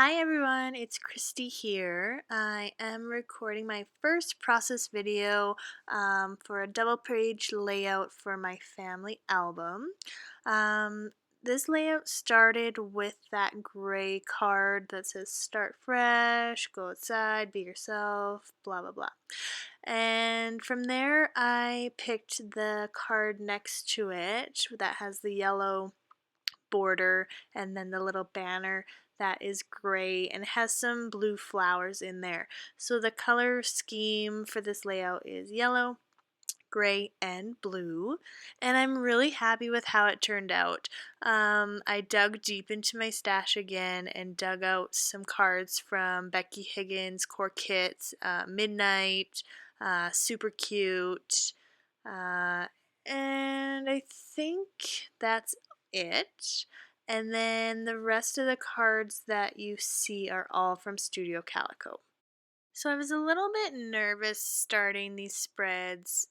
Hi everyone, it's Christy here. I am recording my first process video for a double page layout for my family album. Um, this layout started with that gray card that says start fresh, go outside, be yourself, blah blah blah. And from there I picked the card next to it that has the yellow border and then the little banner that is gray and has some blue flowers in there. So the color scheme for this layout is yellow, gray, and blue, and I'm really happy with how it turned out. I dug deep into my stash again and dug out some cards from Becky Higgins, Core Kits, Midnight, Super Cute, uh, and I think that's it. And then the rest of the cards that you see are all from Studio Calico. So I was a little bit nervous starting these spreads.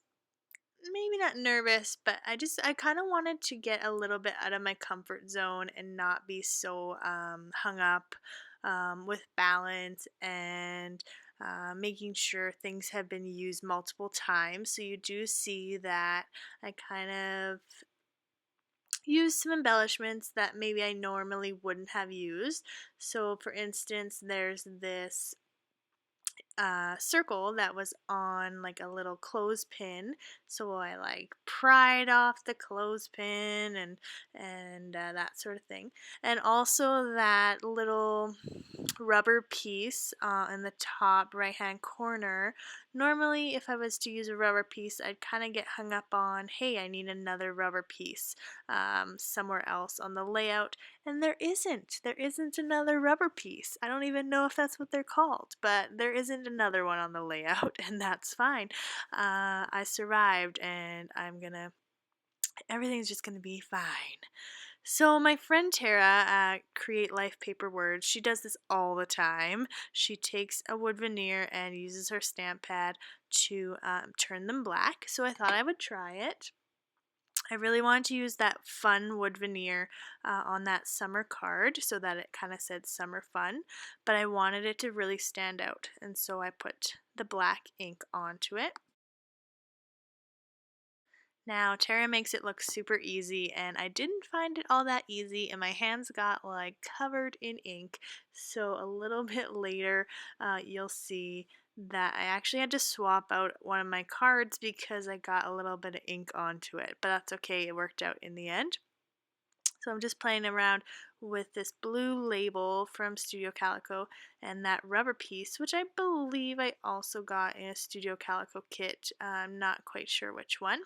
Maybe not nervous, but I kind of wanted to get a little bit out of my comfort zone and not be so hung up with balance and making sure things have been used multiple times. So you do see that I kind of use some embellishments that maybe I normally wouldn't have used. So for instance, there's this circle that was on like a little clothespin, so I like pried off the clothespin and that sort of thing, and also that little rubber piece in the top right hand corner. Normally if I was to use a rubber piece, I'd kind of get hung up on, hey, I need another rubber piece somewhere else on the layout, and there isn't another rubber piece. I don't even know if that's what they're called, but there isn't another one on the layout, and that's fine. I survived, and everything's just gonna be fine. So my friend Tara at Create Life Paper Words, she does this all the time. She takes a wood veneer and uses her stamp pad to turn them black. So I thought I would try it. I really wanted to use that fun wood veneer on that summer card so that it kind of said summer fun, but I wanted it to really stand out, and so I put the black ink onto it. Now, Tara makes it look super easy, and I didn't find it all that easy, and my hands got like covered in ink. So a little bit later, you'll see that I actually had to swap out one of my cards because I got a little bit of ink onto it, but that's okay, it worked out in the end. So I'm just playing around with this blue label from Studio Calico and that rubber piece, which I believe I also got in a Studio Calico kit. I'm not quite sure which one.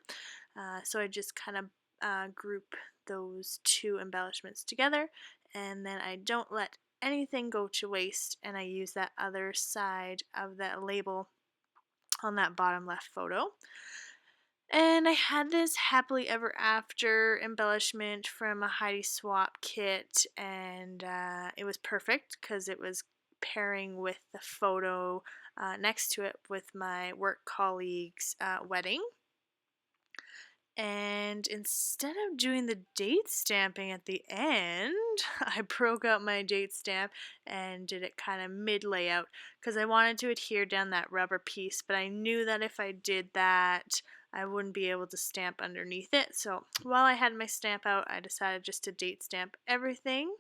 So I just kind of group those two embellishments together, and then I don't let anything go to waste, and I use that other side of that label on that bottom left photo. And I had this happily ever after embellishment from a Heidi Swap kit, and it was perfect because it was pairing with the photo next to it with my work colleague's wedding. And instead of doing the date stamping at the end, I broke out my date stamp and did it kind of mid layout because I wanted to adhere down that rubber piece, but I knew that if I did that, I wouldn't be able to stamp underneath it. So while I had my stamp out, I decided just to date stamp everything.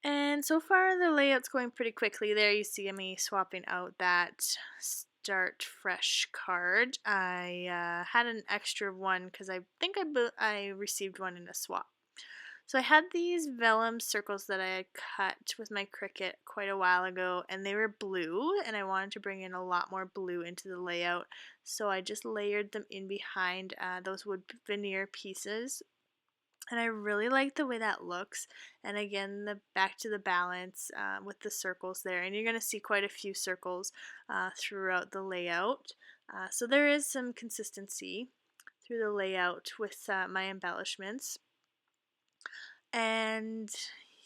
And so far the layout's going pretty quickly. There you see me swapping out that start fresh card. I had an extra one because I think I received one in a swap. So I had these vellum circles that I had cut with my Cricut quite a while ago, and they were blue, and I wanted to bring in a lot more blue into the layout, so I just layered them in behind those wood veneer pieces, and I really like the way that looks. And again, the back to the balance with the circles there, and you're going to see quite a few circles throughout the layout. So there is some consistency through the layout with my embellishments. And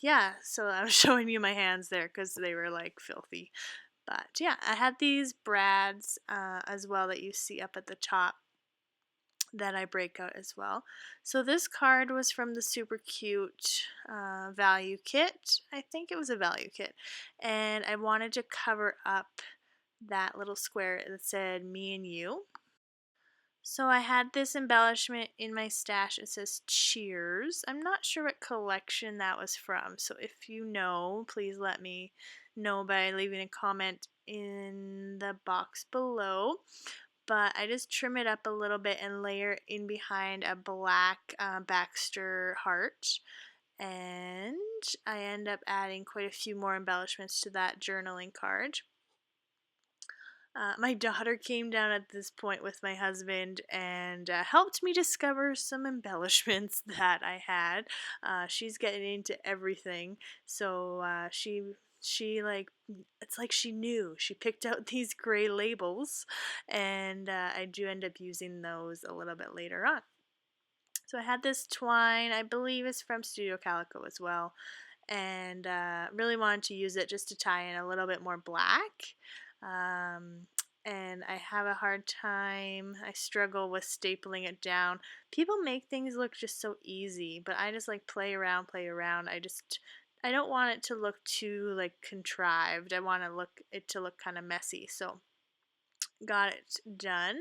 yeah, so I'm showing you my hands there because they were like filthy. But yeah, I had these brads as well that you see up at the top that I break out as well. So this card was from the super cute value kit. I think it was a value kit. And I wanted to cover up that little square that said me and you. So I had this embellishment in my stash. It says Cheers. I'm not sure what collection that was from. So if you know, please let me know by leaving a comment in the box below. But I just trim it up a little bit and layer in behind a black Baxter heart. And I end up adding quite a few more embellishments to that journaling card. My daughter came down at this point with my husband and helped me discover some embellishments that I had. She's getting into everything, so she like it's like she knew. She picked out these gray labels, and I do end up using those a little bit later on. So I had this twine, I believe it's from Studio Calico as well, and really wanted to use it just to tie in a little bit more black. Um, and I have a hard time, I struggle with stapling it down. People make things look just so easy, but I just like play around. I don't want it to look too like contrived. I want it to look kind of messy. So got it done.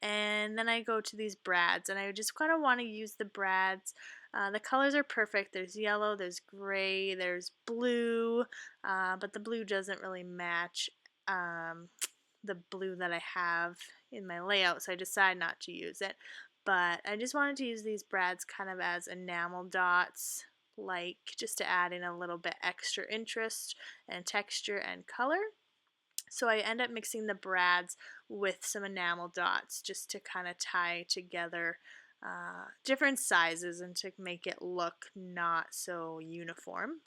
And then I go to these brads, and I just kind of want to use the brads. The colors are perfect. There's yellow, there's gray, there's blue, but the blue doesn't really match the blue that I have in my layout, so I decided not to use it. But I just wanted to use these brads kind of as enamel dots, like just to add in a little bit extra interest and texture and color. So I end up mixing the brads with some enamel dots just to kind of tie together different sizes and to make it look not so uniform.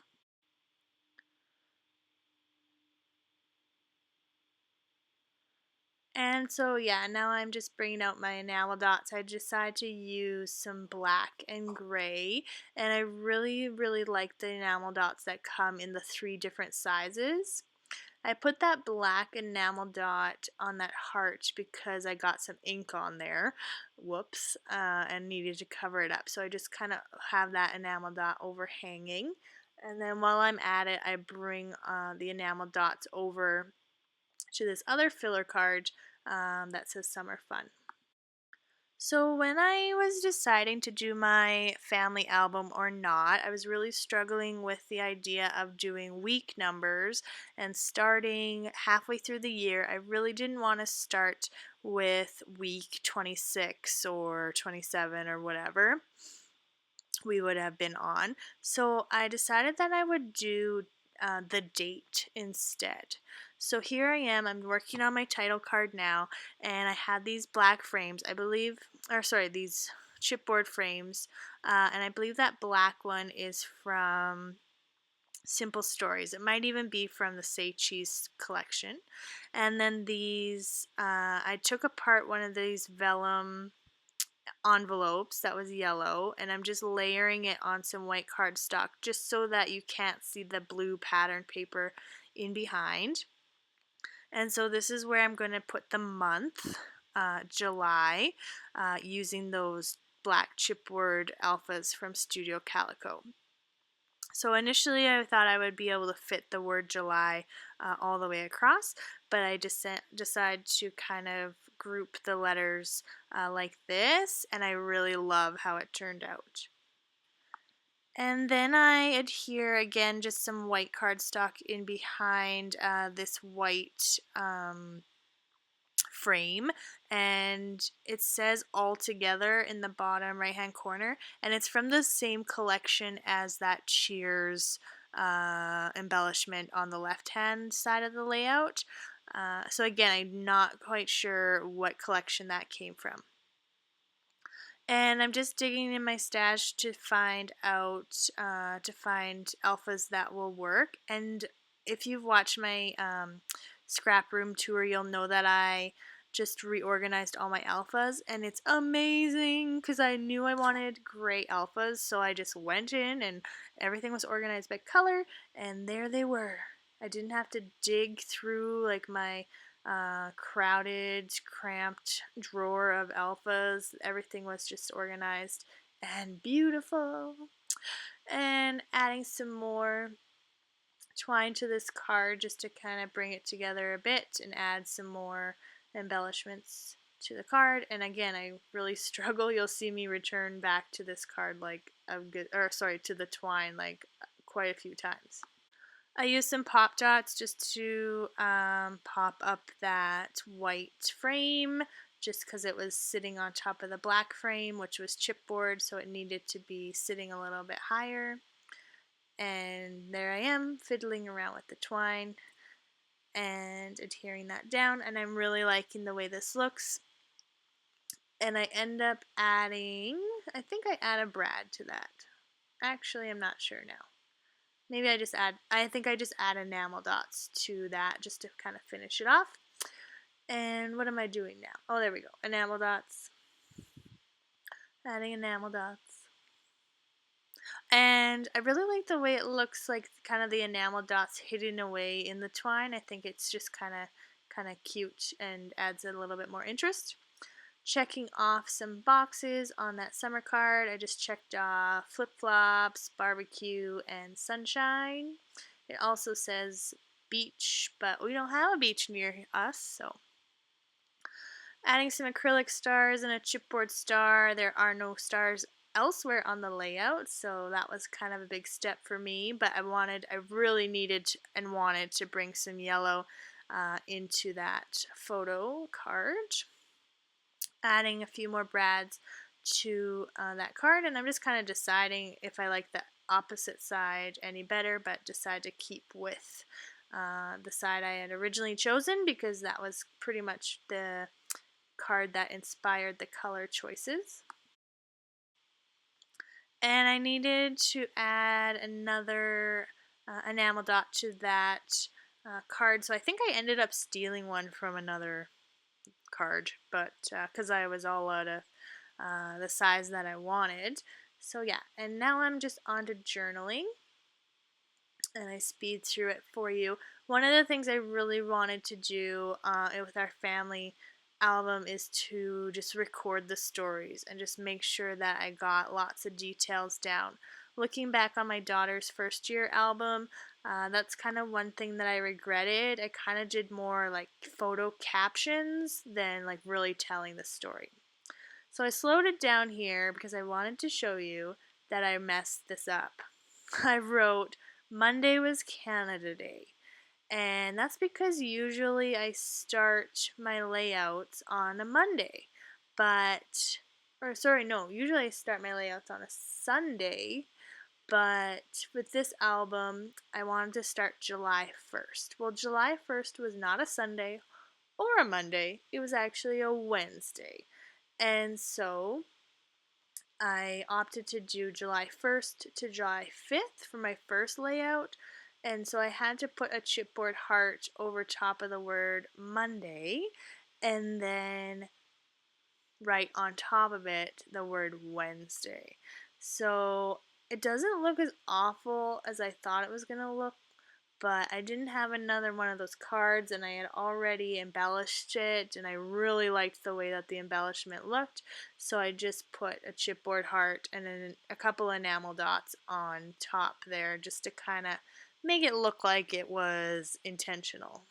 And so yeah, now I'm just bringing out my enamel dots. I decided to use some black and gray, and I really like the enamel dots that come in the 3 different sizes. I put that black enamel dot on that heart because I got some ink on there, whoops, and needed to cover it up. So I just kind of have that enamel dot overhanging. And then while I'm at it, I bring the enamel dots over to this other filler card that says Summer Fun. So when I was deciding to do my family album or not, I was really struggling with the idea of doing week numbers and starting halfway through the year. I really didn't want to start with week 26 or 27 or whatever we would have been on. So I decided that I would do the date instead. So here I am, I'm working on my title card now, and I had these black frames, I believe, or sorry, these chipboard frames, and I believe that black one is from Simple Stories. It might even be from the Say Cheese collection. And then these, I took apart one of these vellum envelopes that was yellow, and I'm just layering it on some white cardstock just so that you can't see the blue pattern paper in behind. And so this is where I'm going to put the month, July, using those black chipboard alphas from Studio Calico. So initially I thought I would be able to fit the word July all the way across, but I just decided to kind of group the letters like this, and I really love how it turned out. And then I adhere again just some white cardstock in behind this white frame, and it says all together in the bottom right hand corner, and it's from the same collection as that Cheers embellishment on the left hand side of the layout. So again, I'm not quite sure what collection that came from. And I'm just digging in my stash to find out, to find alphas that will work. And if you've watched my scrap room tour, you'll know that I just reorganized all my alphas, and it's amazing because I knew I wanted gray alphas, so I just went in and everything was organized by color, and there they were. I didn't have to dig through like my crowded, cramped drawer of alphas. Everything was just organized and beautiful. And adding some more twine to this card just to kind of bring it together a bit and add some more embellishments to the card. And again, I really struggle. You'll see me return back to this card like to the twine like quite a few times. I used some pop dots just to pop up that white frame just because it was sitting on top of the black frame, which was chipboard, so it needed to be sitting a little bit higher. And there I am fiddling around with the twine and adhering that down, and I'm really liking the way this looks. And I end up adding, I think I add a brad to that. Actually, I'm not sure now. Maybe I think I just add enamel dots to that just to kind of finish it off. And what am I doing now? Oh, there we go. Enamel dots. Adding enamel dots. And I really like the way it looks, like kind of the enamel dots hidden away in the twine. I think it's just kind of cute and adds a little bit more interest. Checking off some boxes on that summer card. I just checked off flip-flops, barbecue, and sunshine. It also says beach, but we don't have a beach near us, so. Adding some acrylic stars and a chipboard star. There are no stars elsewhere on the layout, so that was kind of a big step for me, but I really needed and wanted to bring some yellow into that photo card. Adding a few more brads to that card, and I'm just kind of deciding if I like the opposite side any better, but decide to keep with the side I had originally chosen because that was pretty much the card that inspired the color choices. And I needed to add another enamel dot to that card, so I think I ended up stealing one from another card, but because I was all out of the size that I wanted. So yeah, and now I'm just on to journaling, and I speed through it for you. One of the things I really wanted to do with our family album is to just record the stories and just make sure that I got lots of details down. Looking back on my daughter's first year album, that's kind of one thing that I regretted. I kind of did more like photo captions than like really telling the story. So I slowed it down here because I wanted to show you that I messed this up. I wrote Monday was Canada Day. And that's because usually I start my layouts on a Monday. Usually I start my layouts on a Sunday. But with this album, I wanted to start July 1st. Well, July 1st was not a Sunday or a Monday. It was actually a Wednesday. And so I opted to do July 1st to July 5th for my first layout. And so I had to put a chipboard heart over top of the word Monday and then right on top of it the word Wednesday. So it doesn't look as awful as I thought it was going to look, but I didn't have another one of those cards and I had already embellished it and I really liked the way that the embellishment looked, so I just put a chipboard heart and then a couple enamel dots on top there just to kind of make it look like it was intentional.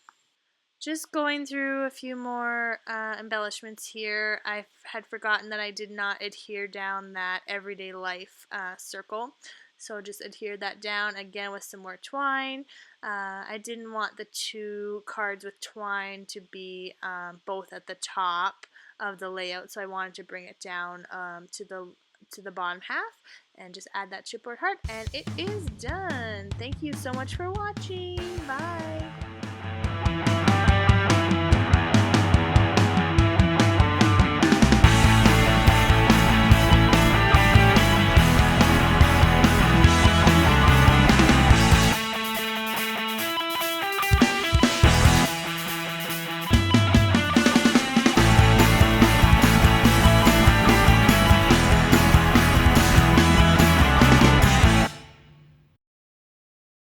Just going through a few more embellishments here. I had forgotten that I did not adhere down that everyday life circle. So just adhere that down again with some more twine. I didn't want the two cards with twine to be both at the top of the layout, so I wanted to bring it down to the bottom half and just add that chipboard heart, and it is done. Thank you so much for watching. Bye.